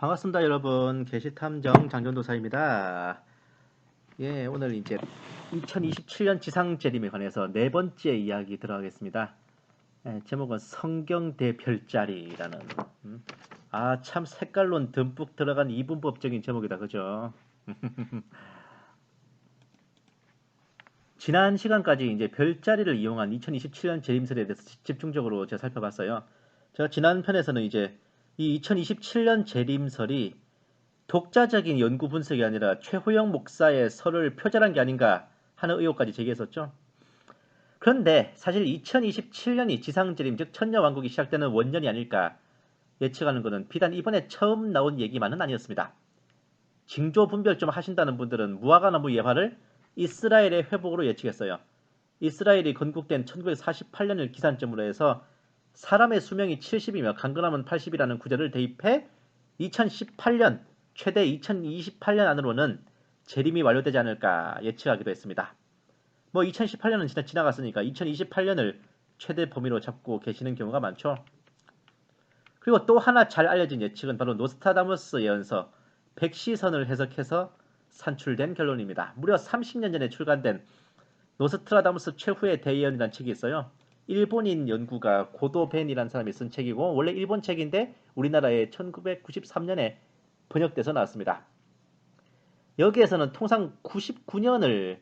반갑습니다, 여러분. 게시탐정 장전도사입니다. 예, 오늘 이제 2027년 지상재림에 관해서 네 번째 이야기 들어가겠습니다. 예, 제목은 성경 대 별자리라는. 참 색깔론 듬뿍 들어간 이분법적인 제목이다, 그죠? 지난 시간까지 이제 별자리를 이용한 2027년 재림설에 대해서 집중적으로 제가 살펴봤어요. 제가 지난 편에서는 이제 이 2027년 재림설이 독자적인 연구 분석이 아니라 최호영 목사의 설을 표절한 게 아닌가 하는 의혹까지 제기했었죠. 그런데 사실 2027년이 지상재림 즉 천녀왕국이 시작되는 원년이 아닐까 예측하는 것은 비단 이번에 처음 나온 얘기만은 아니었습니다. 징조 분별 좀 하신다는 분들은 무화과나무 예화를 이스라엘의 회복으로 예측했어요. 이스라엘이 건국된 1948년을 기산점으로 해서 사람의 수명이 70이며 강건함은 80이라는 구절을 대입해 2018년 최대 2028년 안으로는 재림이 완료되지 않을까 예측하기도 했습니다. 뭐 2018년은 진짜 지나갔으니까 2028년을 최대 범위로 잡고 계시는 경우가 많죠. 그리고 또 하나 잘 알려진 예측은 바로 노스트라다무스 예언서 백시선을 해석해서 산출된 결론입니다. 무려 30년 전에 출간된 노스트라다무스 최후의 대예언이라는 책이 있어요. 일본인 연구가 고도벤이라는 사람이 쓴 책이고 원래 일본 책인데 우리나라에 1993년에 번역돼서 나왔습니다. 여기에서는 통상 99년을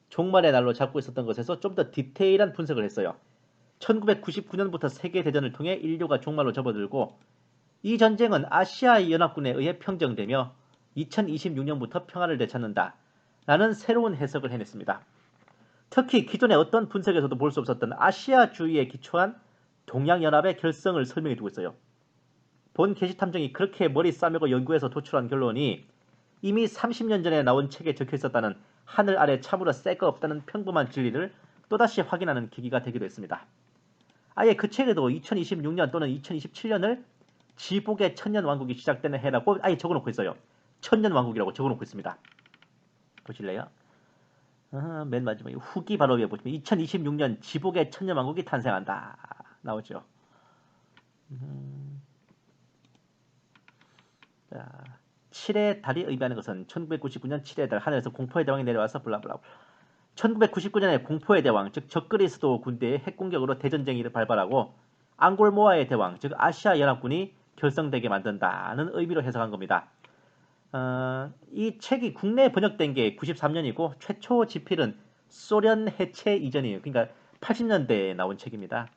종말의 날로 잡고 있었던 것에서 좀 더 디테일한 분석을 했어요. 1999년부터 세계대전을 통해 인류가 종말로 접어들고 이 전쟁은 아시아 연합군에 의해 평정되며 2026년부터 평화를 되찾는다 라는 새로운 해석을 해냈습니다. 특히 기존의 어떤 분석에서도 볼 수 없었던 아시아주의에 기초한 동양연합의 결성을 설명해두고 있어요. 본 게시탐정이 그렇게 머리 싸매고 연구해서 도출한 결론이 이미 30년 전에 나온 책에 적혀있었다는 하늘 아래 참으로 새거 없다는 평범한 진리를 또다시 확인하는 계기가 되기도 했습니다. 아예 그 책에도 2026년 또는 2027년을 지복의 천년왕국이 시작되는 해라고 아예 적어놓고 있어요. 천년왕국이라고 적어놓고 있습니다. 보실래요? 맨 마지막에 후기 바로 위에 보시면 2026년 지복의 천년왕국이 탄생한다 나오죠. 자, 7의 달이 의미하는 것은 1999년 7의 달 하늘에서 공포의 대왕이 내려와서 블라블라. 1999년에 공포의 대왕 즉 적그리스도 군대의 핵공격으로 대전쟁이 발발하고 앙골모아의 대왕 즉 아시아 연합군이 결성되게 만든다는 의미로 해석한 겁니다. 이 책이 국내에 번역된 게 93년이고 최초 집필은 소련 해체 이전이에요. 그러니까 80년대에 나온 책입니다.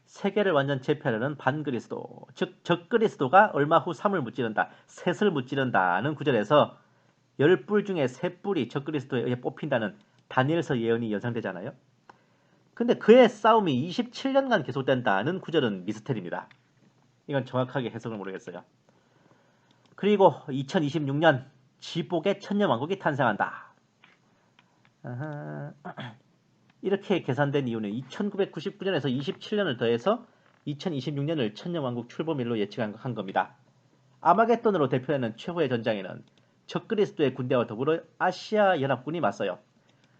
세계를 완전 제패하려는 반그리스도 즉 적그리스도가 얼마 후 삼을 무찌른다 셋을 무찌른다는 구절에서 10뿔 중에 3뿔이 적그리스도에 의해 뽑힌다는 다니엘서 예언이 연상되잖아요. 근데 그의 싸움이 27년간 계속된다는 구절은 미스테리입니다. 이건 정확하게 해석을 모르겠어요. 그리고 2026년 지복의 천년왕국이 탄생한다. 이렇게 계산된 이유는 1999년에서 27년을 더해서 2026년을 천년왕국 출범일로 예측한 겁니다. 아마겟돈으로 대표하는 최후의 전장에는 적그리스도의 군대와 더불어 아시아 연합군이 맞서요.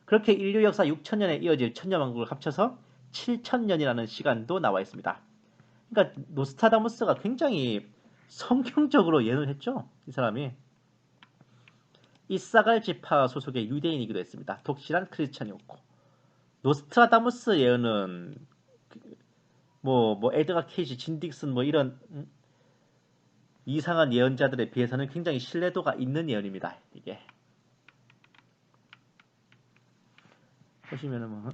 그렇게 인류 역사 6천년에 이어질 천년왕국을 합쳐서 7천년이라는 시간도 나와 있습니다. 그러니까 노스트라다무스가 굉장히 성경적으로 예언을 했죠. 이 사람이. 이사갈 지파 소속의 유대인이기도 했습니다. 독실한 크리스찬이었고 노스트라다무스 예언은 뭐 에드가 케이시, 진 딕슨 뭐 이런 이상한 예언자들에 비해서는 굉장히 신뢰도가 있는 예언입니다. 이게 보시면은 뭐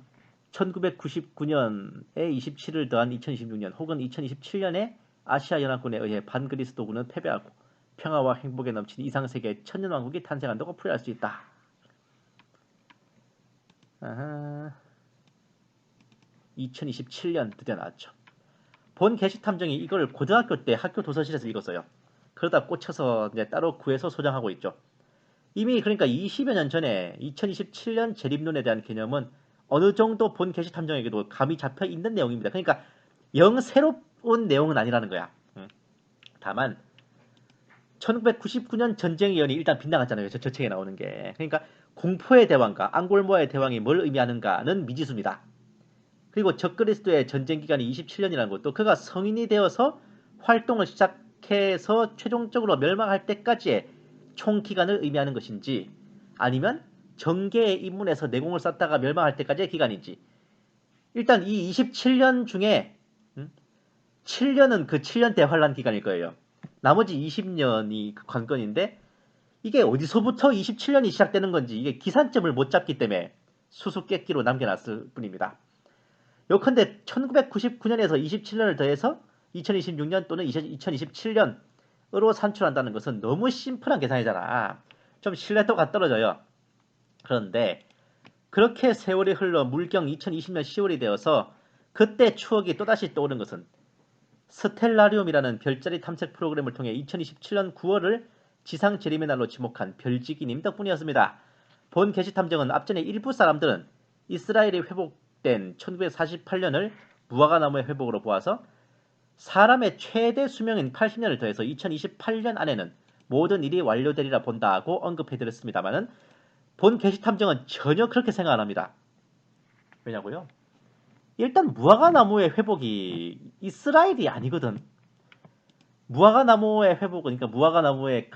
1999년에 27을 더한 2026년 혹은 2027년에 아시아 연합군에 의해 반그리스도군은 패배하고 평화와 행복에 넘치는 이상세계의 천년왕국이 탄생한다고 풀이할 수 있다. 2027년 드디어 나왔죠. 본 게시탐정이 이걸 고등학교 때 학교 도서실에서 읽었어요. 그러다 꽂혀서 이제 따로 구해서 소장하고 있죠. 이미 그러니까 20여 년 전에 2027년 재림론에 대한 개념은 어느 정도 본 게시탐정에게도 감이 잡혀 있는 내용입니다. 그러니까 영 새로운 내용은 아니라는 거야. 다만 1999년 전쟁 예언이 일단 빗나갔잖아요. 저 책에 나오는 게. 그러니까 공포의 대왕과 앙골모아의 대왕이 뭘 의미하는가는 미지수입니다. 그리고 적그리스도의 전쟁 기간이 27년이라는 것도 그가 성인이 되어서 활동을 시작 회복해서 최종적으로 멸망할 때까지의 총 기간을 의미하는 것인지 아니면 정계에 입문해서 내공을 쌓다가 멸망할 때까지의 기간인지 일단 이 27년 중에 7년은 그 7년 대환란 기간일 거예요. 나머지 20년이 그 관건인데 이게 어디서부터 27년이 시작되는 건지 이게 기산점을 못 잡기 때문에 수수께끼로 남겨놨을 뿐입니다. 요컨대 1999년에서 27년을 더해서 2026년 또는 2027년으로 산출한다는 것은 너무 심플한 계산이잖아. 좀 신뢰도가 떨어져요. 그런데 그렇게 세월이 흘러 물경 2020년 10월이 되어서 그때 추억이 또다시 떠오른 것은 스텔라리움이라는 별자리 탐색 프로그램을 통해 2027년 9월을 지상 재림의 날로 지목한 별지기님 덕분이었습니다. 본 게시 탐정은 앞전에 일부 사람들은 이스라엘이 회복된 1948년을 무화과 나무의 회복으로 보아서 사람의 최대 수명인 80년을 더해서 2028년 안에는 모든 일이 완료되리라 본다고 언급해드렸습니다만은 본 게시 탐정은 전혀 그렇게 생각 안 합니다. 왜냐고요? 일단 무화과 나무의 회복이 이스라엘이 아니거든. 무화과 나무의 회복은 그러니까 무화과 나무의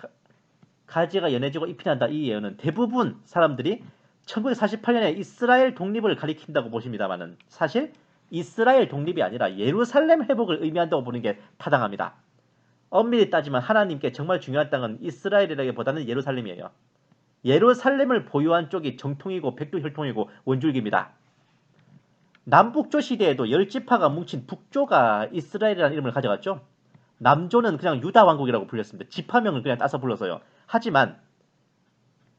가지가 연해지고 잎이 난다 이 예언은 대부분 사람들이 1948년에 이스라엘 독립을 가리킨다고 보십니다만은 사실 이스라엘 독립이 아니라 예루살렘 회복을 의미한다고 보는 게 타당합니다. 엄밀히 따지면 하나님께 정말 중요한 땅은 이스라엘이라기보다는 예루살렘이에요. 예루살렘을 보유한 쪽이 정통이고 백두혈통이고 원줄기입니다. 남북조 시대에도 10지파가 뭉친 북조가 이스라엘이라는 이름을 가져갔죠. 남조는 그냥 유다 왕국이라고 불렸습니다. 지파명을 그냥 따서 불러서요. 하지만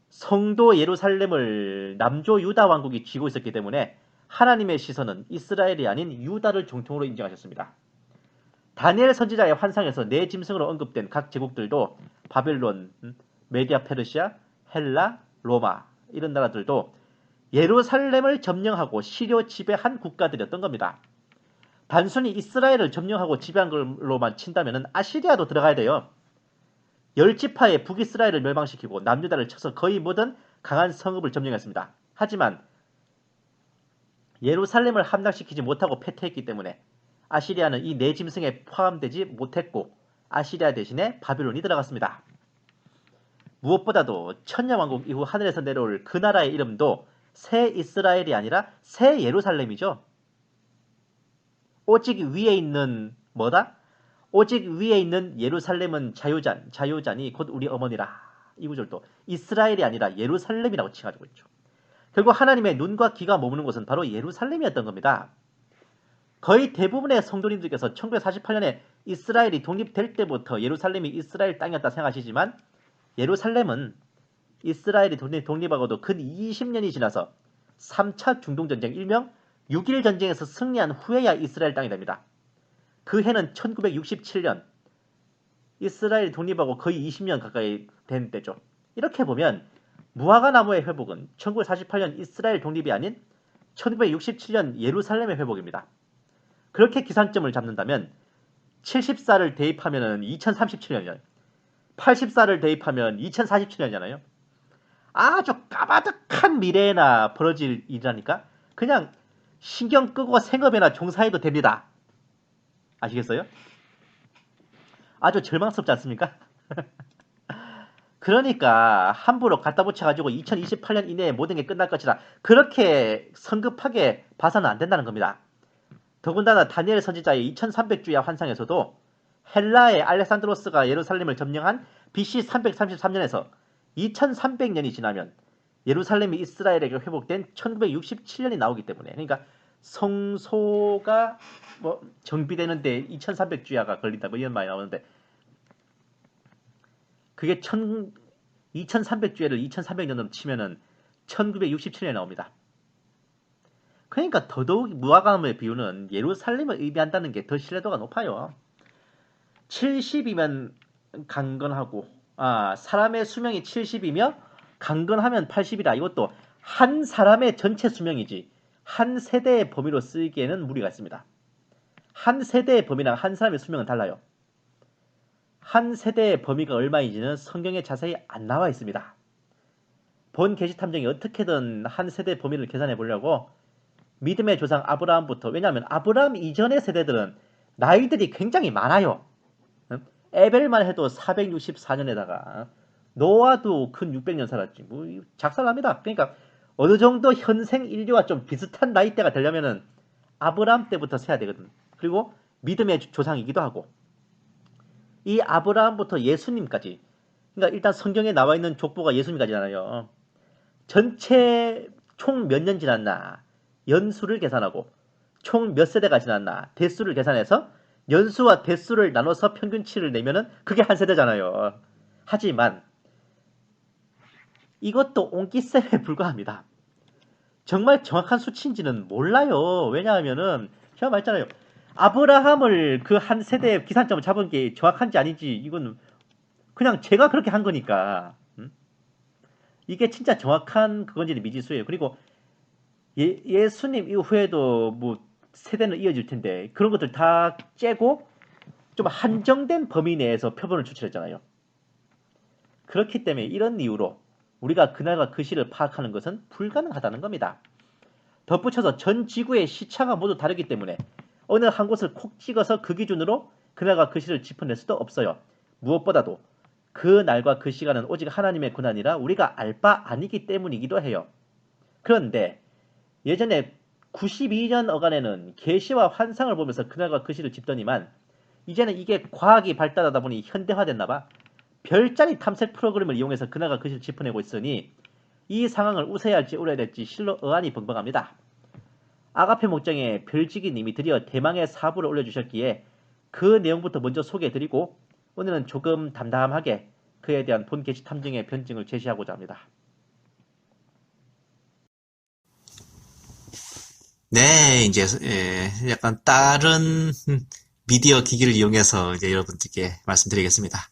성도 예루살렘을 남조 유다 왕국이 쥐고 있었기 때문에 하나님의 시선은 이스라엘이 아닌 유다를 정통으로 인정하셨습니다. 다니엘 선지자의 환상에서 네 짐승으로 언급된 각 제국들도 바벨론, 메디아 페르시아, 헬라, 로마 이런 나라들도 예루살렘을 점령하고 시료 지배한 국가들이었던 겁니다. 단순히 이스라엘을 점령하고 지배한 걸로만 친다면 아시리아도 들어가야 돼요. 10지파의 북이스라엘을 멸망시키고 남유다를 쳐서 거의 모든 강한 성읍을 점령했습니다. 하지만 예루살렘을 함락시키지 못하고 패퇴했기 때문에 아시리아는 이 네 짐승에 포함되지 못했고 아시리아 대신에 바빌론이 들어갔습니다. 무엇보다도 천년왕국 이후 하늘에서 내려올 그 나라의 이름도 새 이스라엘이 아니라 새 예루살렘이죠. 오직 위에 있는 뭐다? 오직 위에 있는 예루살렘은 자유잔이 곧 우리 어머니라. 이 구절도 이스라엘이 아니라 예루살렘이라고 칭하고 있죠. 결국 하나님의 눈과 귀가 머무는 곳은 바로 예루살렘이었던 겁니다. 거의 대부분의 성도님들께서 1948년에 이스라엘이 독립될 때부터 예루살렘이 이스라엘 땅이었다 생각하시지만 예루살렘은 이스라엘이 독립하고도 근 20년이 지나서 3차 중동전쟁 일명 6.1 전쟁에서 승리한 후에야 이스라엘 땅이 됩니다. 그 해는 1967년 이스라엘이 독립하고 거의 20년 가까이 된 때죠. 이렇게 보면 무화과 나무의 회복은 1948년 이스라엘 독립이 아닌 1967년 예루살렘의 회복입니다. 그렇게 기산점을 잡는다면 70살을 대입하면 2037년이잖아요. 80살을 대입하면 2047년이잖아요. 아주 까마득한 미래에나 벌어질 일이라니까 그냥 신경 끄고 생업에나 종사해도 됩니다. 아시겠어요? 아주 절망스럽지 않습니까? 그러니까 함부로 갖다 붙여가지고 2028년 이내에 모든 게 끝날 것이다. 그렇게 성급하게 봐서는 안 된다는 겁니다. 더군다나 다니엘 선지자의 2300주야 환상에서도 헬라의 알렉산드로스가 예루살렘을 점령한 BC 333년에서 2300년이 지나면 예루살렘이 이스라엘에게 회복된 1967년이 나오기 때문에 그러니까 성소가 뭐 정비되는데 2300주야가 걸린다 뭐 이런 말이 나오는데 그게 2300주야를 2300년으로 치면은 1967년에 나옵니다. 그러니까 더더욱 무화과나무의 비유는 예루살렘을 의미한다는 게 더 신뢰도가 높아요. 70이면 강건하고 사람의 수명이 70이며 강건하면 80이다. 이것도 한 사람의 전체 수명이지 한 세대의 범위로 쓰기에는 무리가 있습니다. 한 세대의 범위랑 한 사람의 수명은 달라요. 한 세대의 범위가 얼마인지는 성경에 자세히 안 나와 있습니다. 본 계시 탐정이 어떻게든 한 세대의 범위를 계산해 보려고 믿음의 조상 아브라함부터 왜냐하면 아브라함 이전의 세대들은 나이들이 굉장히 많아요. 에벨만 해도 464년에다가 노아도 근 600년 살았지. 뭐 작살납니다. 그러니까 어느 정도 현생 인류와 좀 비슷한 나이대가 되려면은 아브라함 때부터 세야 되거든. 그리고 믿음의 조상이기도 하고 이 아브라함부터 예수님까지, 그러니까 일단 성경에 나와 있는 족보가 예수님까지잖아요. 전체 총 몇 년 지났나 연수를 계산하고 총 몇 세대가 지났나 대수를 계산해서 연수와 대수를 나눠서 평균치를 내면은 그게 한 세대잖아요. 하지만 이것도 옹기쌤에 불과합니다. 정말 정확한 수치인지는 몰라요. 왜냐하면은 제가 말했잖아요. 아브라함을 그 한 세대의 기산점을 잡은 게 정확한지 아닌지 이건 그냥 제가 그렇게 한 거니까. 이게 진짜 정확한 그건지는 미지수예요. 그리고 예수님 이후에도 뭐 세대는 이어질 텐데 그런 것들 다 째고 좀 한정된 범위 내에서 표본을 추출했잖아요. 그렇기 때문에 이런 이유로 우리가 그날과 그 시를 파악하는 것은 불가능하다는 겁니다. 덧붙여서 전 지구의 시차가 모두 다르기 때문에 어느 한 곳을 콕 찍어서 그 기준으로 그날과 그 시를 짚어낼 수도 없어요. 무엇보다도 그 날과 그 시간은 오직 하나님의 권한이라 우리가 알 바 아니기 때문이기도 해요. 그런데 예전에 92년 어간에는 계시와 환상을 보면서 그날과 그 시를 짚더니만 이제는 이게 과학이 발달하다 보니 현대화됐나 봐. 별자리 탐색 프로그램을 이용해서 그날과 그 시를 짚어내고 있으니 이 상황을 웃어야 할지 울어야 될지 실로 어안이 벙벙합니다. 아가페 목장의 별지기님이 드디어 대망의 사부를 올려주셨기에 그 내용부터 먼저 소개해드리고 오늘은 조금 담담하게 그에 대한 본 게시 탐정의 변증을 제시하고자 합니다. 네, 이제 약간 다른 미디어 기기를 이용해서 이제 여러분들께 말씀드리겠습니다.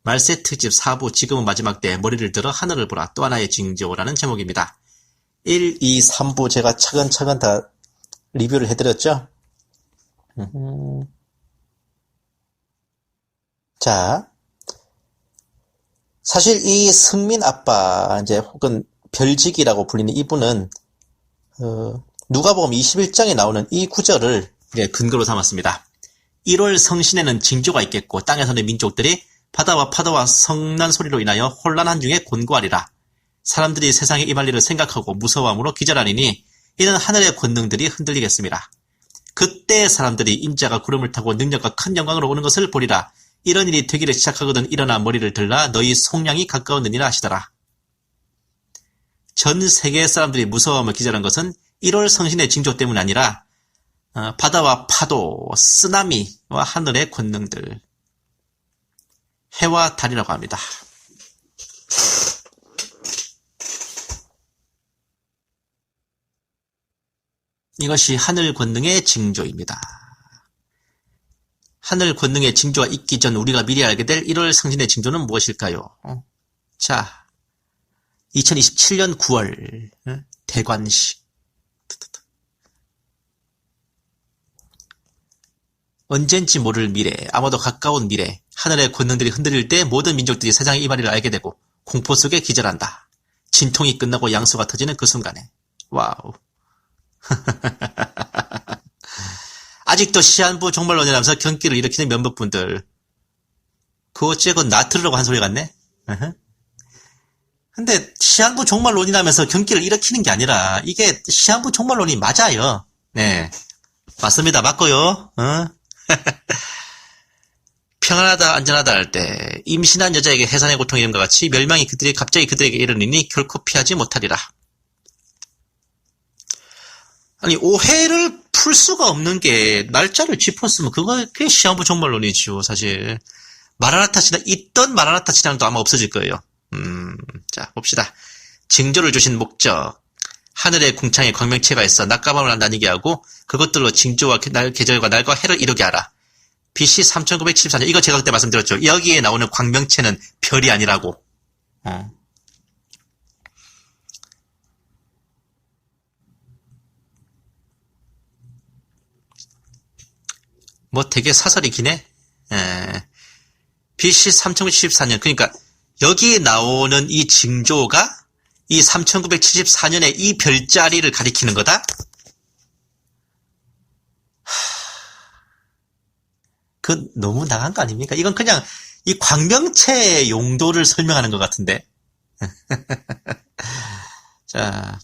말세 특집 4부 지금은 마지막 때 머리를 들어 하늘을 보라 또 하나의 징조라는 제목입니다. 1, 2, 3부 제가 차근차근 다 리뷰를 해드렸죠? 자, 사실 이 승민 아빠 이제 혹은 별지기라고 불리는 이분은 누가복음 21장에 나오는 이 구절을 근거로 삼았습니다. 1월 성신에는 징조가 있겠고 땅에서는 민족들이 바다와 파도와 성난 소리로 인하여 혼란한 중에 곤고하리라. 사람들이 세상에 임할 일을 생각하고 무서워함으로 기절하리니 이는 하늘의 권능들이 흔들리겠습니다. 그때 사람들이 인자가 구름을 타고 능력과 큰 영광으로 오는 것을 보리라. 이런 일이 되기를 시작하거든 일어나 머리를 들라 너희 속량이 가까웠느니라 하시더라. 전 세계 사람들이 무서워함을 기절한 것은 1월 성신의 징조 때문이 아니라 바다와 파도, 쓰나미와 하늘의 권능들, 해와 달이라고 합니다. 이것이 하늘 권능의 징조입니다. 하늘 권능의 징조가 있기 전 우리가 미리 알게 될 1월 성신의 징조는 무엇일까요? 자, 2027년 9월 대관식. 언젠지 모를 미래, 아마도 가까운 미래, 하늘의 권능들이 흔들릴 때 모든 민족들이 세상의 이말이를 알게 되고 공포 속에 기절한다. 진통이 끝나고 양수가 터지는 그 순간에. 와우. 아직도 시한부 종말론이라면서 경기를 일으키는 몇몇 분들. 그 어째건 나트르라고 한 소리 같네? 근데 시한부 종말론이라면서 경기를 일으키는 게 아니라 이게 시한부 종말론이 맞아요. 네. 맞습니다. 맞고요. 평안하다 안전하다 할 때 임신한 여자에게 해산의 고통의 이름과 같이 멸망이 갑자기 그들에게 이르니니 결코 피하지 못하리라. 아니 오해를 풀 수가 없는 게 날짜를 짚었으면 그게 시한부 종말론이지요. 사실 마라나타 신앙 있던 마라나타 신앙도 아마 없어질 거예요. 자 봅시다. 징조를 주신 목적. 하늘의 궁창에 광명체가 있어 낮과밤을 나뉘게 하고 그것들로 징조와 계절과 날과 해를 이루게 하라. BC 3974년 이거 제가 그때 말씀드렸죠. 여기에 나오는 광명체는 별이 아니라고. 뭐 되게 사설이 기네. BC 3974년 그러니까 여기에 나오는 이 징조가 이 3974년에 이 별자리를 가리키는 거다? 그 너무 나간 거 아닙니까? 이건 그냥 이 광명체의 용도를 설명하는 것 같은데. 자,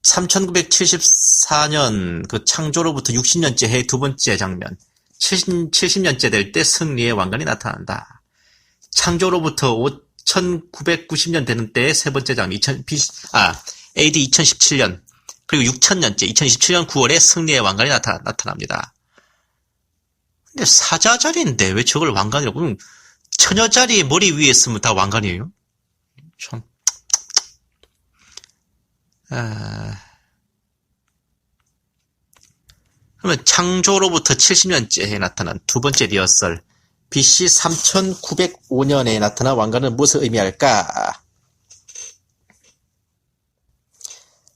3974년 그 창조로부터 60년째 해 두 번째 장면. 70년째 될 때 승리의 왕관이 나타난다. 창조로부터 5990년 되는 때의 세 번째 장면. AD 2017년. 그리고 6000년째 2027년 9월에 승리의 왕관이 나타납니다. 근데 사자자리인데 왜 저걸 왕관이라고? 그럼 처녀자리 머리 위에 쓰면 다 왕관이에요? 참. 그러면 창조로부터 70년째에 나타난 두 번째 리허설. BC 3905년에 나타난 왕관은 무엇을 의미할까?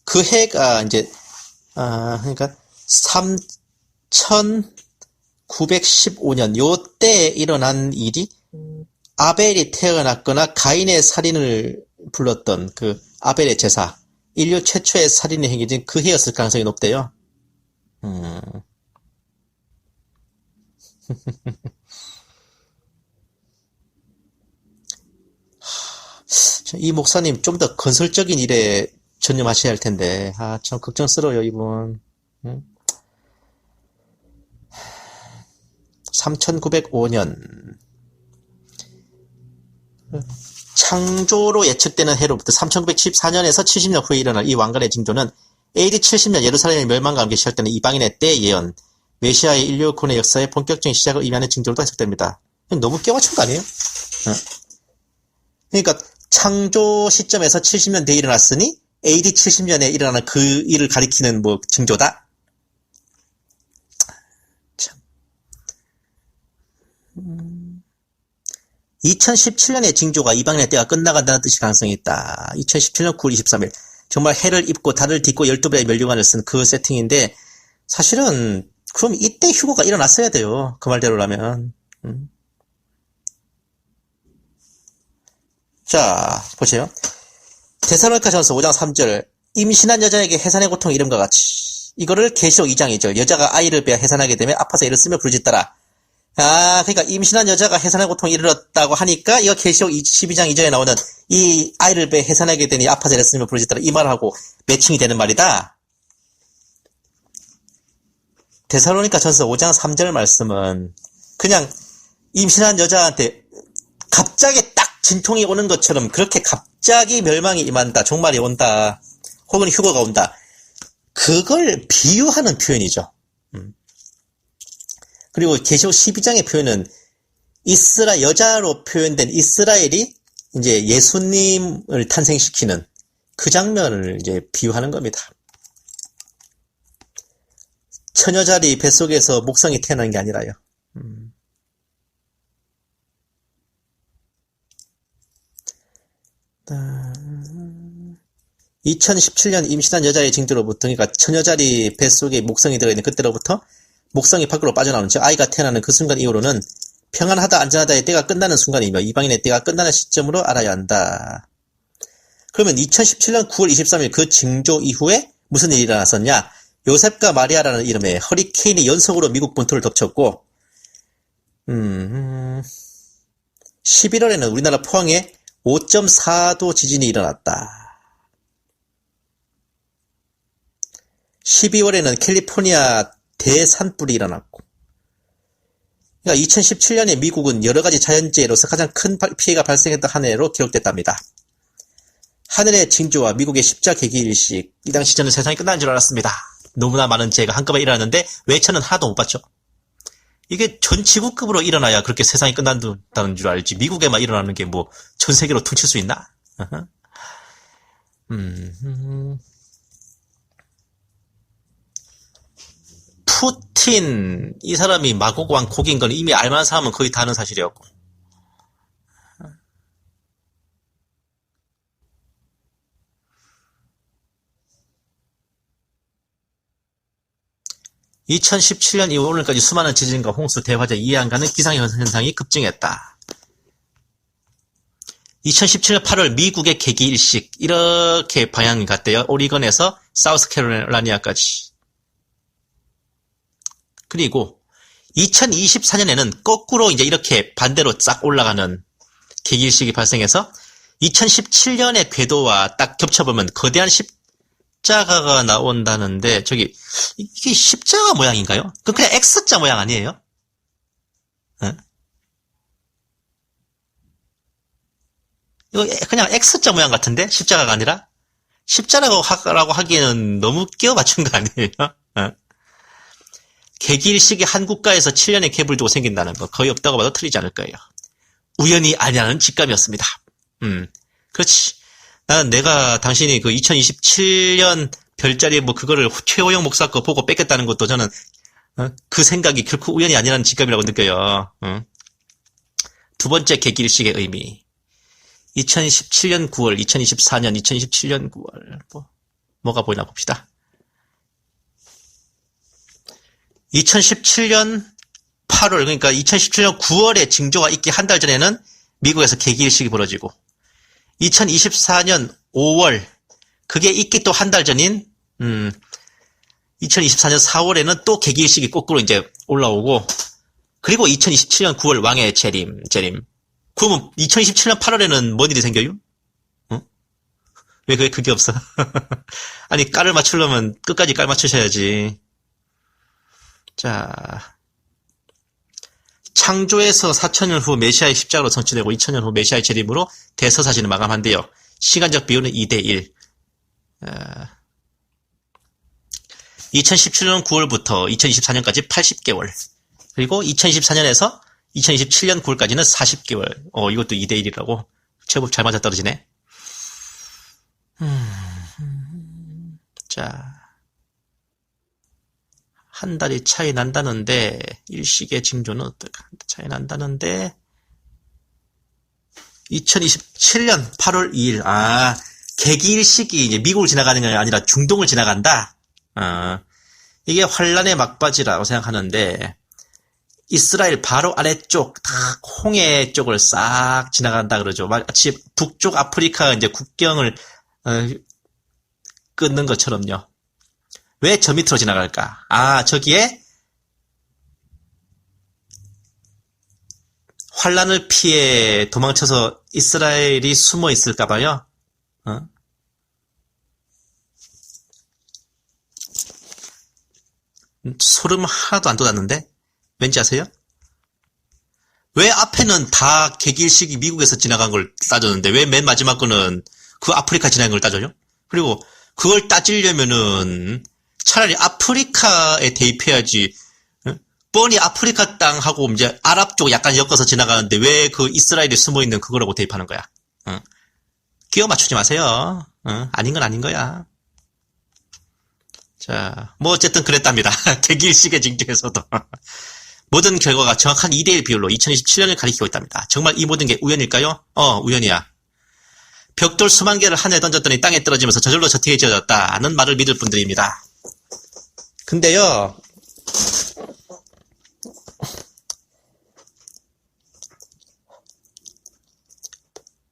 그 해가 이제 그러니까 3915년 요때 일어난 일이 아벨이 태어났거나 가인의 살인을 불렀던 그 아벨의 제사, 인류 최초의 살인이 행해진 그 해였을 가능성이 높대요. 이 목사님 좀 더 건설적인 일에 전념하셔야 할 텐데, 참 걱정스러워요, 이분. 3905년. 창조로 예측되는 해로부터 3914년에서 70년 후에 일어날 이 왕관의 징조는 AD 70년 예루살렘의 멸망과 함께 시작되는 이방인의 때 예언, 메시아의 인류 구원의 역사의 본격적인 시작을 의미하는 징조로도 해석됩니다. 너무 껴맞춘 거 아니에요? 그러니까 창조 시점에서 70년 뒤에 일어났으니 AD 70년에 일어나는 그 일을 가리키는 뭐 징조다? 참. 2017년의 징조가 이방인의 때가 끝나간다는 뜻이 가능성이 있다. 2017년 9월 23일. 정말 해를 입고 달을 딛고 12배의 멸류관을 쓴 그 세팅인데 사실은 그럼 이때 휴거가 일어났어야 돼요. 그 말대로라면. 자, 보세요. 데살로니가전서 5장 3절. 임신한 여자에게 해산의 고통 이름과 같이. 이거를 계시록 2장 2절. 여자가 아이를 베어 해산하게 되면 아파서 이를 쓰며 부르짖더라. 그러니까 임신한 여자가 해산의 고통이 이르렀다고 하니까 이거 계시록 12장 2절에 나오는 이 아이를 베어 해산하게 되니 아파서 이를 쓰며 부르짖더라. 이 말하고 매칭이 되는 말이다. 데살로니가전서 5장 3절 말씀은 그냥 임신한 여자한테 갑자기 딱 진통이 오는 것처럼 그렇게 갑자기 멸망이 임한다, 종말이 온다, 혹은 휴거가 온다. 그걸 비유하는 표현이죠. 그리고 계시록 12장의 표현은 여자로 표현된 이스라엘이 이제 예수님을 탄생시키는 그 장면을 이제 비유하는 겁니다. 처녀자리 뱃속에서 목성이 태어난 게 아니라요. 2017년 임신한 여자의 징조로부터, 그러니까 처녀자리 뱃속에 목성이 들어있는 그때로부터 목성이 밖으로 빠져나오는, 즉 아이가 태어나는 그 순간 이후로는 평안하다 안전하다의 때가 끝나는 순간이며 이방인의 때가 끝나는 시점으로 알아야 한다. 그러면 2017년 9월 23일 그 징조 이후에 무슨 일이 일어났었냐? 요셉과 마리아라는 이름의 허리케인이 연속으로 미국 본토를 덮쳤고 11월에는 우리나라 포항에 5.4도 지진이 일어났다. 12월에는 캘리포니아 대산불이 일어났고, 그러니까 2017년에 미국은 여러가지 자연재해로서 가장 큰 피해가 발생했던 한 해로 기록됐답니다. 하늘의 징조와 미국의 십자 개기일식. 이 당시 저는 세상이 끝나는 줄 알았습니다. 너무나 많은 재해가 한꺼번에 일어났는데 외쳐는 하나도 못 봤죠. 이게 전 지구급으로 일어나야 그렇게 세상이 끝난다는 줄 알지, 미국에만 일어나는 게 뭐 전 세계로 퉁칠 수 있나? 푸틴, 이 사람이 마곡왕 곡인 건 이미 알만한 사람은 거의 다 아는 사실이었고, (2017년) 이후 오늘까지 수많은 지진과 홍수, 대화재, 이해 안 가는 기상현상이 급증했다. 2017년 8월 미국의 개기일식, 이렇게 방향이 갔대요. 오리건에서 사우스캐롤라이나까지. 그리고 2024년에는 거꾸로 이제 이렇게 반대로 싹 올라가는 계기일식이 발생해서 2017년의 궤도와 딱 겹쳐보면 거대한 십자가가 나온다는데 이게 십자가 모양인가요? 그냥 X자 모양 아니에요? 어? 이거 그냥 X자 모양 같은데? 십자가가 아니라? 십자라고 하기에는 너무 끼워 맞춘 거 아니에요? 어? 계기일식이 한 국가에서 7년의 갭을 두고 생긴다는 거 거의 없다고 봐도 틀리지 않을 거예요. 우연이 아니라는 직감이었습니다. 그렇지. 나는 내가 당신이 그 2027년 별자리 그거를 최호영 목사 거 보고 뺏겼다는 것도 저는 그 생각이 결코 우연이 아니라는 직감이라고 느껴요. 두 번째 계기일식의 의미. 2017년 9월, 2024년, 2027년 9월. 뭐가 보이나 봅시다. 2017년 8월, 그러니까 2017년 9월에 징조가 있기 한 달 전에는 미국에서 계기일식이 벌어지고, 2024년 5월, 그게 있기 또 한 달 전인, 2024년 4월에는 또 계기일식이 거꾸로 이제 올라오고, 그리고 2027년 9월 왕의 재림. 그러면 2027년 8월에는 뭔 일이 생겨요? 어? 왜 그게 없어? 아니, 깔을 맞추려면 끝까지 깔 맞추셔야지. 자, 창조에서 4천년 후 메시아의 십자가로 성취되고 2000년 후 메시아의 재림으로 대서사진을 마감한대요. 시간적 비율은 2대1. 2017년 9월부터 2024년까지 80개월. 그리고 2024년에서 2027년 9월까지는 40개월. 이것도 2대1이라고. 제법 잘 맞아떨어지네. 자. 한 달이 차이 난다는데, 일식의 징조는 어떨까? 차이 난다는데, 2027년 8월 2일, 계기일식이 이제 미국을 지나가는 게 아니라 중동을 지나간다? 이게 환란의 막바지라고 생각하는데, 이스라엘 바로 아래쪽, 다 홍해 쪽을 싹 지나간다 그러죠. 마치 북쪽 아프리카 이제 국경을, 끊는 것처럼요. 왜 저 밑으로 지나갈까? 저기에 환란을 피해 도망쳐서 이스라엘이 숨어 있을까봐요. 소름 하나도 안 돋았는데? 왠지 아세요? 왜 앞에는 다 계기일식이 미국에서 지나간 걸 따졌는데 왜 맨 마지막 거는 그 아프리카 지나간 걸 따져요? 그리고 그걸 따지려면은 차라리 아프리카에 대입해야지. 뻔히 아프리카 땅하고 이제 아랍 쪽 약간 엮어서 지나가는데 왜 그 이스라엘에 숨어 있는 그거라고 대입하는 거야? 끼워 맞추지 마세요. 아닌 건 아닌 거야. 자, 어쨌든 그랬답니다. 계기일식의 징조에서도. 모든 결과가 정확한 2대1 비율로 2027년을 가리키고 있답니다. 정말 이 모든 게 우연일까요? 우연이야. 벽돌 수만 개를 하늘에 던졌더니 땅에 떨어지면서 저절로 저택이 지어졌다는 말을 믿을 분들입니다. 근데요,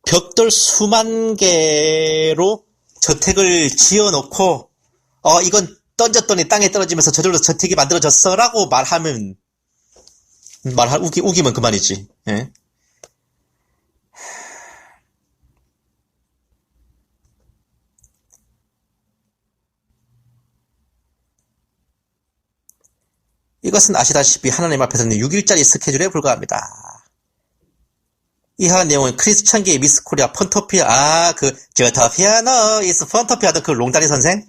벽돌 수만 개로 저택을 지어놓고, 이건 던졌더니 땅에 떨어지면서 저절로 저택이 만들어졌어 라고 우기면 그만이지. 예? 이것은 아시다시피 하나님 앞에서는 6일짜리 스케줄에 불과합니다. 이하 내용은 크리스천계의 미스 코리아 펀터피아, 저터피아너 이스 펀터피아 하던 그 롱다리 선생?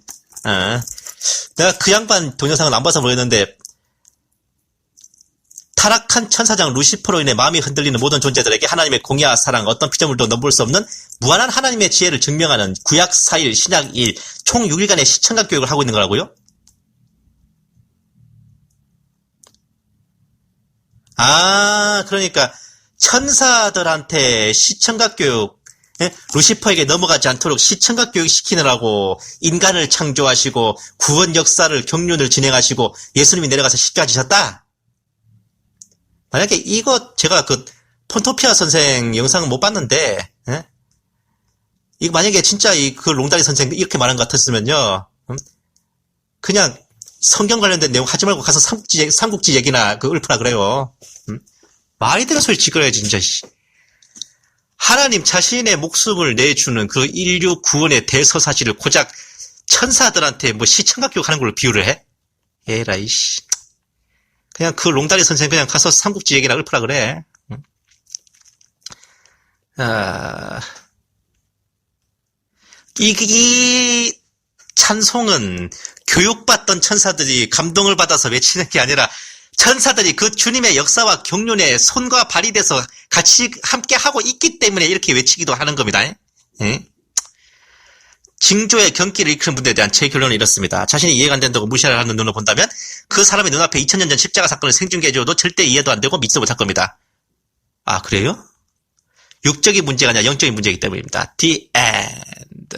내가 그 양반 동영상을 안 봐서 모르겠는데, 타락한 천사장 루시퍼로 인해 마음이 흔들리는 모든 존재들에게 하나님의 공의와 사랑, 어떤 피조물도 넘볼 수 없는 무한한 하나님의 지혜를 증명하는 구약 4일, 신약 2일, 총 6일간의 시청각 교육을 하고 있는 거라고요? 그러니까 천사들한테 시청각 교육, 루시퍼에게 넘어가지 않도록 시청각 교육 시키느라고 인간을 창조하시고 구원 역사를 경륜을 진행하시고 예수님이 내려가서 십자가 지셨다? 만약에 이거 제가 그 폰토피아 선생 영상은 못 봤는데, 이거 만약에 진짜 그 롱다리 선생 이렇게 말한 것 같았으면요, 그냥 성경 관련된 내용 하지 말고 가서 삼국지 얘기나 그 읊으라 그래요. 말이 되는 소리 짓거려야지 진짜. 하나님 자신의 목숨을 내주는 그 인류 구원의 대서사실을 고작 천사들한테 뭐 시청각 교육하는 걸로 비유를 해? 에라이 씨. 그냥 그 롱다리 선생 그냥 가서 삼국지 얘기나 읊으라 그래. 이 찬송은 교육받던 천사들이 감동을 받아서 외치는 게 아니라 천사들이 그 주님의 역사와 경륜에 손과 발이 돼서 같이 함께 하고 있기 때문에 이렇게 외치기도 하는 겁니다. 예? 징조의 경기를 이끄는 분들에 대한 제 결론은 이렇습니다. 자신이 이해가 안 된다고 무시하는 눈으로 본다면 그 사람의 눈앞에 2000년 전 십자가 사건을 생중계해줘도 절대 이해도 안 되고 믿지 못할 겁니다. 아 그래요? 육적인 문제가 아니라 영적인 문제이기 때문입니다. The end.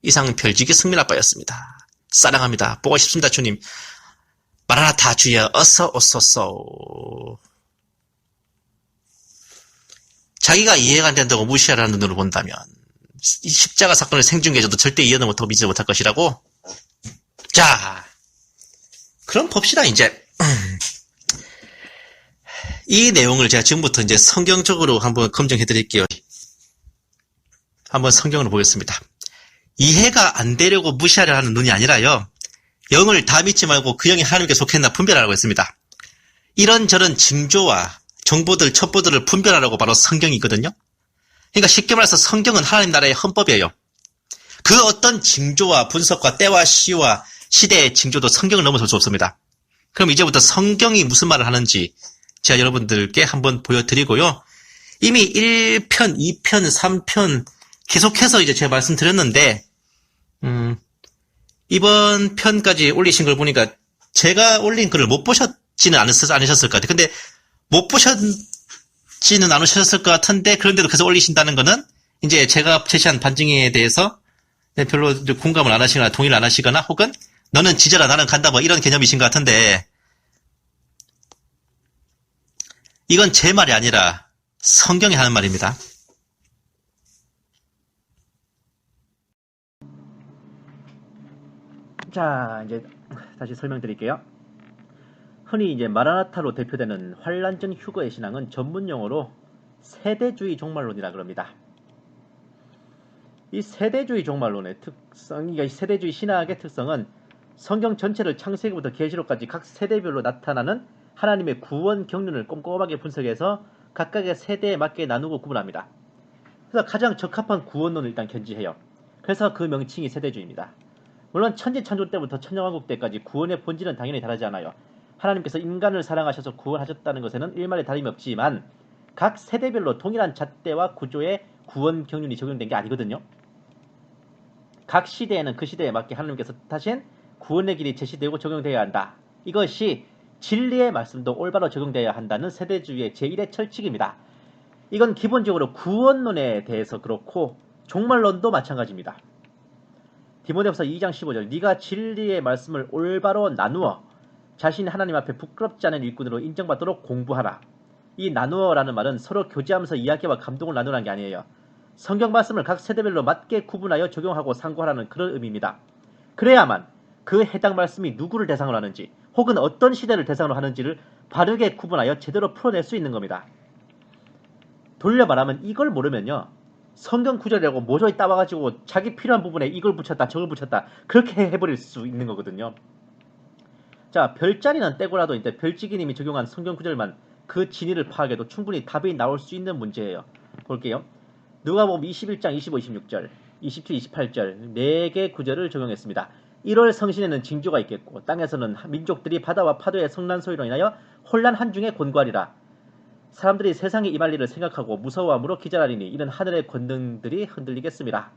이상 별지기 승민 아빠였습니다. 사랑합니다. 보고 싶습니다 주님. 마라나타 주여 어서 오소서. 자기가 이해가 안 된다고 무시하라는 눈으로 본다면 이 십자가 사건을 생중계해줘도 절대 이해도 못하고 믿지 못할 것이라고? 자 그럼 봅시다 이제. 이 내용을 제가 지금부터 이제 성경적으로 한번 검증해 드릴게요. 한번 성경으로 보겠습니다. 이해가 안 되려고 무시하려 하는 눈이 아니라요. 영을 다 믿지 말고 그 영이 하나님께 속했나 분별하라고 했습니다. 이런저런 징조와 정보들, 첩보들을 분별하라고 바로 성경이 있거든요. 그러니까 쉽게 말해서 성경은 하나님 나라의 헌법이에요. 그 어떤 징조와 분석과 때와 시와 시대의 징조도 성경을 넘어설 수 없습니다. 그럼 이제부터 성경이 무슨 말을 하는지 제가 여러분들께 한번 보여드리고요. 이미 1편, 2편, 3편 계속해서 이제 제가 말씀드렸는데 이번 편까지 올리신 걸 보니까 제가 올린 글을 못 보셨지는 않으셨을 것 같아요. 근데 못 보셨지는 않으셨을 것 같은데 그런데도 계속 올리신다는 거는 이제 제가 제시한 반증에 대해서 별로 공감을 안 하시거나 동의를 안 하시거나 혹은 너는 지져라 나는 간다 뭐 이런 개념이신 것 같은데 이건 제 말이 아니라 성경이 하는 말입니다. 자, 이제 다시 설명드릴게요. 흔히 이제 마라나타로 대표되는 환란전 휴거의 신앙은 전문 용어로 세대주의 종말론이라 그럽니다. 이 세대주의 종말론의 특성이 세대주의 신학의 특성은 성경 전체를 창세기부터 계시록까지 각 세대별로 나타나는 하나님의 구원 경륜을 꼼꼼하게 분석해서 각각의 세대에 맞게 나누고 구분합니다. 그래서 가장 적합한 구원론을 일단 견지해요. 그래서 그 명칭이 세대주의입니다. 물론 천지창조 때부터 천년왕국 때까지 구원의 본질은 당연히 다르지 않아요. 하나님께서 인간을 사랑하셔서 구원하셨다는 것에는 일말의 다름이 없지만 각 세대별로 동일한 잣대와 구조의 구원 경륜이 적용된 게 아니거든요. 각 시대에는 그 시대에 맞게 하나님께서 뜻하신 구원의 길이 제시되고 적용되어야 한다. 이것이 진리의 말씀도 올바로 적용되어야 한다는 세대주의의 제1의 철칙입니다. 이건 기본적으로 구원론에 대해서 그렇고 종말론도 마찬가지입니다. 디모데후서 2장 15절 네가 진리의 말씀을 올바로 나누어 자신이 하나님 앞에 부끄럽지 않은 일꾼으로 인정받도록 공부하라. 이 나누어라는 말은 서로 교제하면서 이야기와 감동을 나누라는 게 아니에요. 성경 말씀을 각 세대별로 맞게 구분하여 적용하고 상고하라는 그런 의미입니다. 그래야만 그 해당 말씀이 누구를 대상으로 하는지 혹은 어떤 시대를 대상으로 하는지를 바르게 구분하여 제대로 풀어낼 수 있는 겁니다. 돌려 말하면 이걸 모르면요. 성경 구절이라고 모조리 따와가지고 자기 필요한 부분에 이걸 붙였다 저걸 붙였다 그렇게 해버릴 수 있는 거거든요. 자, 별자리는 떼고라도 이제 별지기님이 적용한 성경 구절만 그 진위를 파악해도 충분히 답이 나올 수 있는 문제예요. 볼게요. 누가복음 21장 25, 26절, 27, 28절 4개 구절을 적용했습니다. 1월 성신에는 징조가 있겠고 땅에서는 민족들이 바다와 파도의 성난 소리로 인하여 혼란 한중에 곤고하리라. 사람들이 세상에 임할 일을 생각하고 무서워함으로 기절하리니 이는 하늘의 권능들이 흔들리겠습니다.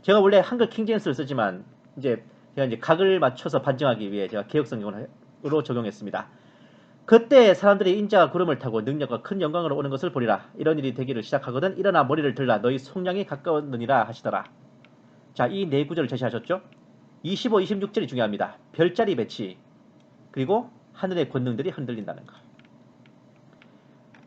제가 원래 한글 킹제임스를 쓰지만 제가 각을 맞춰서 반증하기 위해 제가 개역성경으로 적용했습니다. 그때 사람들이 인자가 구름을 타고 능력과 큰 영광으로 오는 것을 보리라. 이런 일이 되기를 시작하거든 일어나 머리를 들라 너희 속량이 가까웠느니라 하시더라. 자, 이 네 구절을 제시하셨죠. 25, 26절이 중요합니다. 별자리 배치 그리고 하늘의 권능들이 흔들린다는 거.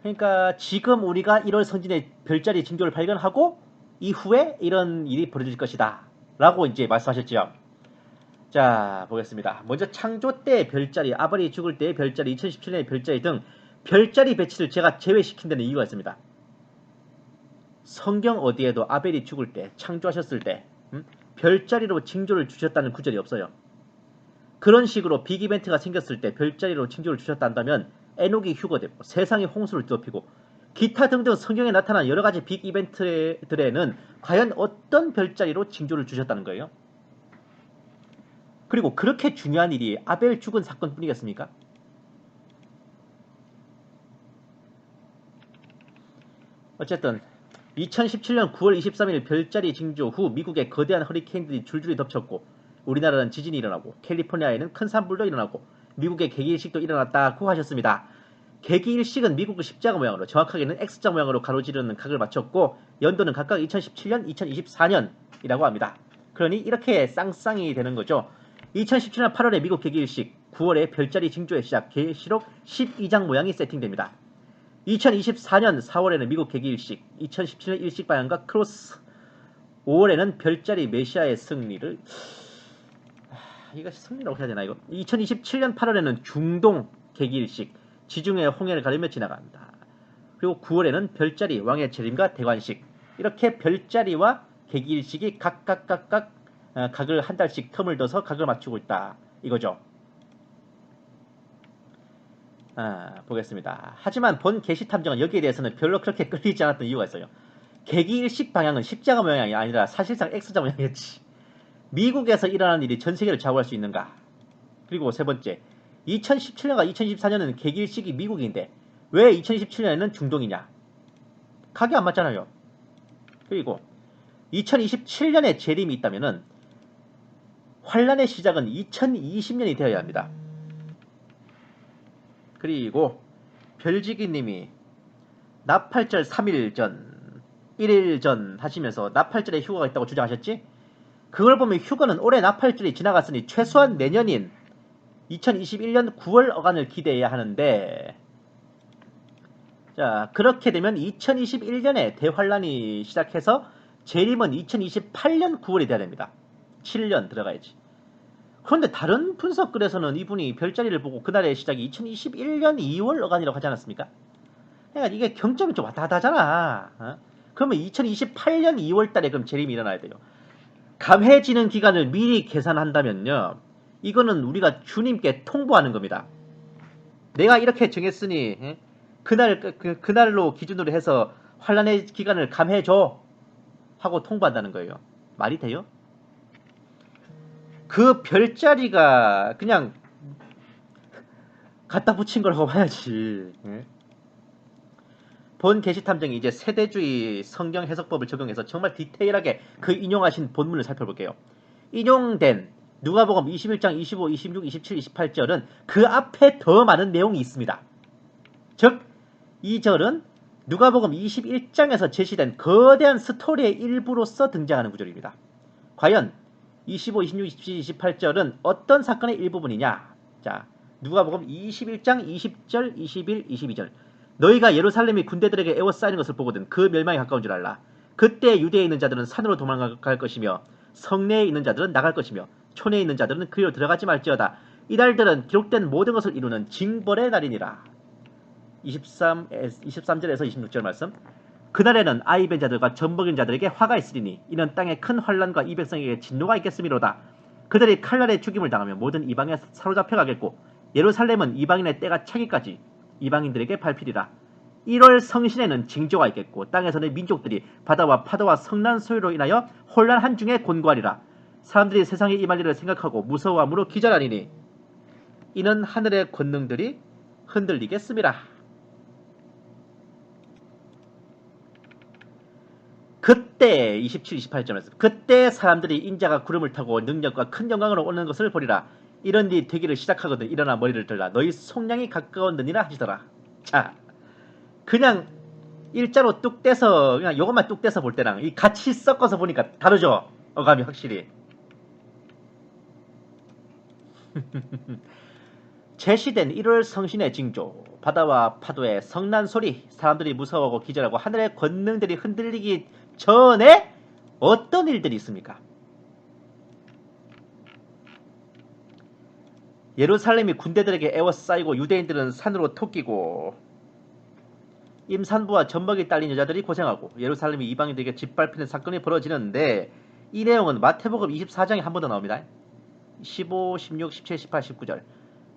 그러니까 지금 우리가 1월 성진의 별자리 징조를 발견하고 이후에 이런 일이 벌어질 것이다 라고 이제 말씀하셨죠. 자, 보겠습니다. 먼저 창조 때의 별자리, 아벨이 죽을 때의 별자리, 2017년의 별자리 등 별자리 배치를 제가 제외시킨 데는 이유가 있습니다. 성경 어디에도 아벨이 죽을 때, 창조하셨을 때 별자리로 징조를 주셨다는 구절이 없어요. 그런 식으로 빅 이벤트가 생겼을 때 별자리로 징조를 주셨다 한다면 에녹이 휴거되고 세상이 홍수를 뒤덮이고 기타 등등 성경에 나타난 여러가지 빅 이벤트들에는 과연 어떤 별자리로 징조를 주셨다는 거예요? 그리고 그렇게 중요한 일이 아벨 죽은 사건뿐이겠습니까? 어쨌든 2017년 9월 23일 별자리 징조 후 미국의 거대한 허리케인들이 줄줄이 덮쳤고 우리나라는 지진이 일어나고 캘리포니아에는 큰 산불도 일어나고 미국의 개기일식도 일어났다고 하셨습니다. 개기일식은 미국의 십자가 모양으로 정확하게는 X자 모양으로 가로지르는 각을 맞췄고 연도는 각각 2017년, 2024년이라고 합니다. 그러니 이렇게 쌍쌍이 되는 거죠. 2017년 8월에 미국 개기일식, 9월에 별자리 징조의 시작, 계시록 12장 모양이 세팅됩니다. 2024년 4월에는 미국 개기일식, 2017년 일식 방향과 크로스, 5월에는 별자리 메시아의 승리를 이거 승리라고 해야 되나 이거? 2027년 8월에는 중동 개기일식, 지중해 홍해를 가르며 지나갑니다. 그리고 9월에는 별자리 왕의 재림과 대관식, 이렇게 별자리와 개기일식이 각각 각을 한 달씩 텀을 둬서 각을 맞추고 있다 이거죠. 보겠습니다. 하지만 본 게시탐정은 여기에 대해서는 별로 그렇게 끌리지 않았던 이유가 있어요. 개기일식 방향은 십자가 모양이 아니라 사실상 X자 모양이었지. 미국에서 일어나는 일이 전 세계를 좌우할 수 있는가? 그리고 세 번째, 2017년과 2024년은 개기일식이 미국인데 왜 2017년에는 중동이냐? 각이 안 맞잖아요. 그리고 2027년에 재림이 있다면은 환란의 시작은 2020년이 되어야 합니다. 그리고 별지기님이 나팔절 3일 전, 1일 전 하시면서 나팔절에 휴가가 있다고 주장하셨지? 그걸 보면 휴가는 올해 나팔절이 지나갔으니 최소한 내년인 2021년 9월 어간을 기대해야 하는데, 자, 그렇게 되면 2021년에 대환란이 시작해서 재림은 2028년 9월이 돼야 됩니다. 7년 들어가야지. 그런데 다른 분석글에서는 이분이 별자리를 보고 그날의 시작이 2021년 2월 어간이라고 하지 않았습니까? 그러니까 이게 경점이 좀 왔다 갔다 하잖아. 그러면 2028년 2월 달에 그럼 재림이 일어나야 돼요. 감해지는 기간을 미리 계산한다면요, 이거는 우리가 주님께 통보하는 겁니다. 내가 이렇게 정했으니 그날로 기준으로 해서 환란의 기간을 감해줘 하고 통보한다는 거예요. 말이 돼요? 그 별자리가 그냥 갖다 붙인 거라고 봐야지. 본 게시탐정이 이제 세대주의 성경 해석법을 적용해서 정말 디테일하게 그 인용하신 본문을 살펴볼게요. 인용된 누가복음 21장 25, 26, 27, 28절은 그 앞에 더 많은 내용이 있습니다. 즉, 이 절은 누가복음 21장에서 제시된 거대한 스토리의 일부로서 등장하는 구절입니다. 과연 25, 26, 27, 28절은 어떤 사건의 일부분이냐? 자, 누가복음 21장 20절, 21, 22절. 너희가 예루살렘이 군대들에게 에워싸이는 것을 보거든 그 멸망이 가까운 줄 알라. 그때 유대에 있는 자들은 산으로 도망갈 것이며 성내에 있는 자들은 나갈 것이며 촌에 있는 자들은 그리로 들어가지 말지어다. 이날들은 기록된 모든 것을 이루는 징벌의 날이니라. 23절에서 26절 말씀. 그날에는 아이 벤 자들과 젖먹인 자들에게 화가 있으리니 이는 땅에 큰 환난과 이 백성에게 진노가 있겠음이로다. 그들이 칼날에 죽임을 당하며 모든 이방에 사로잡혀 가겠고 예루살렘은 이방인의 때가 차기까지 이방인들에게 밟히리라. 1월 성신에는 징조가 있겠고 땅에서는 민족들이 바다와 파도와 성난 소요로 인하여 혼란한 중에 곤고하리라. 사람들이 세상에 임할 일을 생각하고 무서워함으로 기절하리니 이는 하늘의 권능들이 흔들리겠음이라. 그때 27, 28절에서 그때 사람들이 인자가 구름을 타고 능력과 큰 영광으로 오는 것을 보리라. 이런 일이 되기를 시작하거든 일어나 머리를 들라. 너희 속량이 가까웠느니라 하시더라. 자, 그냥 일자로 뚝 떼서 그냥 요것만 뚝 떼서 볼 때랑 이 같이 섞어서 보니까 다르죠. 어감이 확실히. 제시된 1월 성신의 징조, 바다와 파도의 성난 소리, 사람들이 무서워하고 기절하고 하늘의 권능들이 흔들리기 전에 어떤 일들이 있습니까? 예루살렘이 군대들에게 에워싸이고 유대인들은 산으로 토끼고 임산부와 젖먹이 딸린 여자들이 고생하고 예루살렘이 이방인들에게 짓밟히는 사건이 벌어지는데 이 내용은 마태복음 24장에 한 번 더 나옵니다. 15, 16, 17, 18, 19절.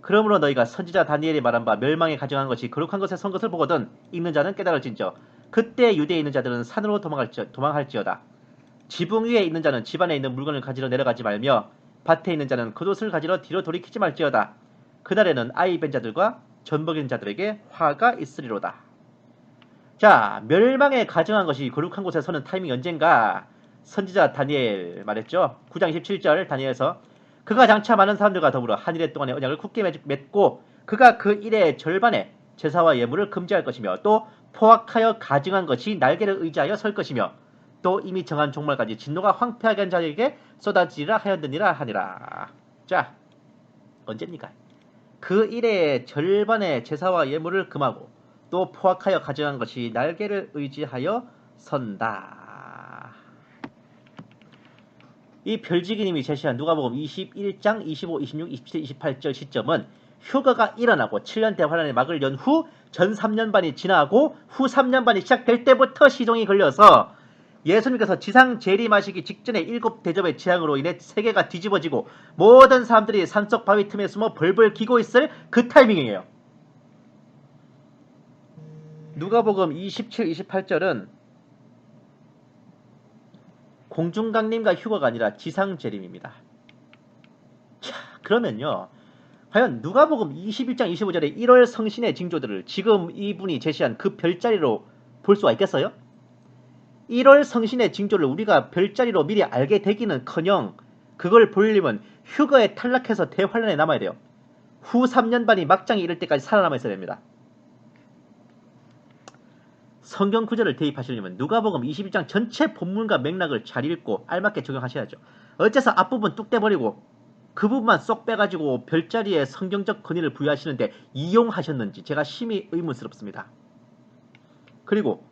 그러므로 너희가 선지자 다니엘이 말한 바 멸망에 가정한 것이 거룩한 것에 선 것을 보거든 읽는 자는 깨달을진저 그때 유대에 있는 자들은 산으로 도망할지어다. 지붕 위에 있는 자는 집안에 있는 물건을 가지러 내려가지 말며 밭에 있는 자는 겉옷을 가지러 뒤로 돌이키지 말지어다. 그날에는 아이 벤 자들과 젖먹이는 자들에게 화가 있으리로다. 자, 멸망에 가정한 것이 거룩한 곳에 서는 타이밍이 언젠가? 선지자 다니엘 말했죠. 9장 27절 다니엘에서 그가 장차 많은 사람들과 더불어 한 일해 동안의 언약을 굳게 맺고 그가 그 일의 절반에 제사와 예물을 금지할 것이며 또 포악하여 가증한 것이 날개를 의지하여 설 것이며 또 이미 정한 종말까지 진노가 황폐하게 한 자에게 쏟아지리라 하였느니라 하니라. 자, 언제입니까? 그 일의 절반의 제사와 예물을 금하고 또 포악하여 가증한 것이 날개를 의지하여 선다. 이 별지기님이 제시한 누가복음 21장 25, 26, 27, 28절 시점은 휴거가 일어나고 7년 대환란의 막을 연 후 전 3년 반이 지나고 후 3년 반이 시작될 때부터 시종이 걸려서 예수님께서 지상 재림하시기 직전에 7대접의 재앙으로 인해 세계가 뒤집어지고 모든 사람들이 산속 바위 틈에 숨어 벌벌 기고 있을 그 타이밍이에요. 누가복음 27, 28절은 공중강림과 휴거가 아니라 지상재림입니다. 자, 그러면요. 과연 누가복음 21장 25절의 1월 성신의 징조들을 지금 이분이 제시한 그 별자리로 볼 수가 있겠어요? 1월 성신의 징조를 우리가 별자리로 미리 알게 되기는커녕 그걸 보려면 휴거에 탈락해서 대환란에 남아야 돼요. 후 3년 반이 막장에 이를 때까지 살아남아 있어야 됩니다. 성경 구절을 대입하시려면 누가복음 21장 전체 본문과 맥락을 잘 읽고 알맞게 적용하셔야죠. 어째서 앞부분 뚝 떼버리고 그 부분만 쏙 빼가지고 별자리에 성경적 권위를 부여하시는데 이용하셨는지 제가 심히 의문스럽습니다. 그리고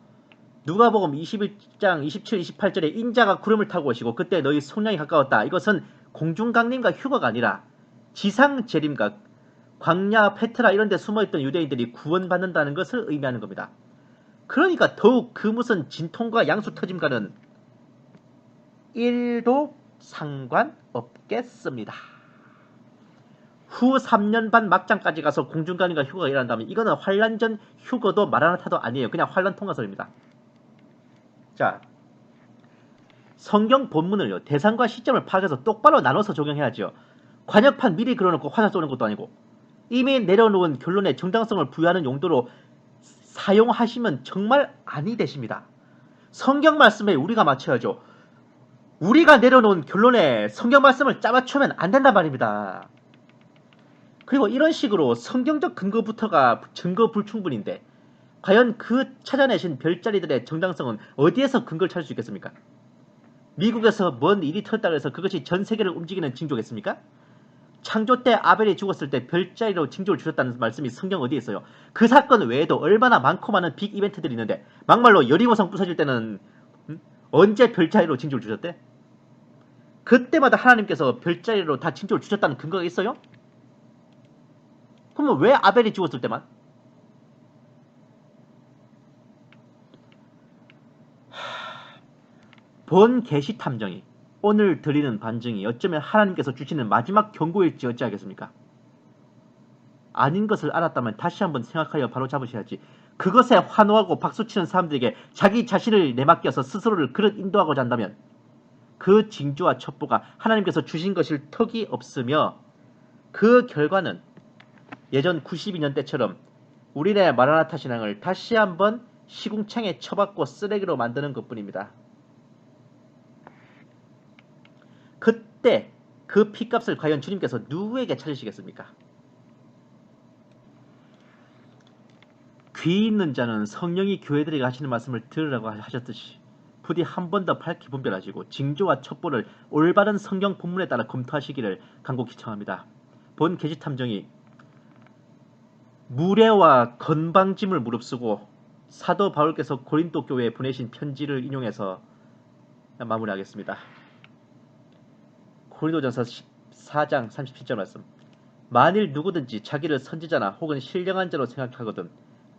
누가복음 21장 27, 28절에 인자가 구름을 타고 오시고 그때 너희 속량이 가까웠다. 이것은 공중강림과 휴거가 아니라 지상재림과 광야, 페트라 이런 데 숨어있던 유대인들이 구원받는다는 것을 의미하는 겁니다. 그러니까 더욱 그 무슨 진통과 양수 터짐과는 1도 상관없겠습니다. 후 3년 반 막장까지 가서 공중강림과 휴거가 일어난다면 이거는 환란 전 휴거도 마라나타도 아니에요. 그냥 환란 통과설입니다. 자, 성경 본문을요. 대상과 시점을 파악해서 똑바로 나눠서 적용해야죠. 관역판 미리 그려놓고 화살 쏘는 것도 아니고 이미 내려놓은 결론에 정당성을 부여하는 용도로 사용하시면 정말 아니 되십니다. 성경 말씀에 우리가 맞춰야죠. 우리가 내려놓은 결론에 성경 말씀을 짜맞추면 안 된단 말입니다. 그리고 이런 식으로 성경적 근거부터가 증거 불충분인데 과연 그 찾아내신 별자리들의 정당성은 어디에서 근거를 찾을 수 있겠습니까? 미국에서 뭔 일이 터졌다고 해서 그것이 전 세계를 움직이는 징조겠습니까? 창조 때 아벨이 죽었을 때 별자리로 징조를 주셨다는 말씀이 성경 어디에 있어요? 그 사건 외에도 얼마나 많고 많은 빅 이벤트들이 있는데 막말로 여리고성 부서질 때는 언제 별자리로 징조를 주셨대? 그때마다 하나님께서 별자리로 다 징조를 주셨다는 근거가 있어요? 그러면 왜 아벨이 죽었을 때만? 본 계시 탐정이 오늘 드리는 반증이 어쩌면 하나님께서 주시는 마지막 경고일지 어찌하겠습니까? 아닌 것을 알았다면 다시 한번 생각하여 바로 잡으셔야지. 그것에 환호하고 박수치는 사람들에게 자기 자신을 내맡겨서 스스로를 그릇 인도하고자 한다면 그 징조와 첩보가 하나님께서 주신 것일 턱이 없으며 그 결과는 예전 92년 때처럼 우리네 마라나타 신앙을 다시 한번 시궁창에 쳐박고 쓰레기로 만드는 것뿐입니다. 그때 그 피값을 과연 주님께서 누구에게 찾으시겠습니까? 귀 있는 자는 성령이 교회들에게 하시는 말씀을 들으라고 하셨듯이 부디 한 번 더 밝히 분별하시고 징조와 첩보를 올바른 성경 본문에 따라 검토하시기를 간곡히 청합니다. 본 계시 탐정이 무례와 건방짐을 무릅쓰고 사도 바울께서 고린도 교회에 보내신 편지를 인용해서 마무리하겠습니다. 고린도전서 14장 37절 말씀. 만일 누구든지 자기를 선지자나 혹은 신령한 자로 생각하거든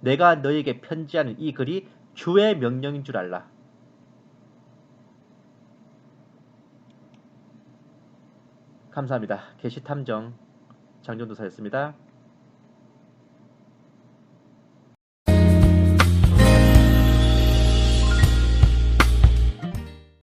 내가 너에게 편지하는 이 글이 주의 명령인 줄 알라. 감사합니다. 게시탐정 장전도사였습니다.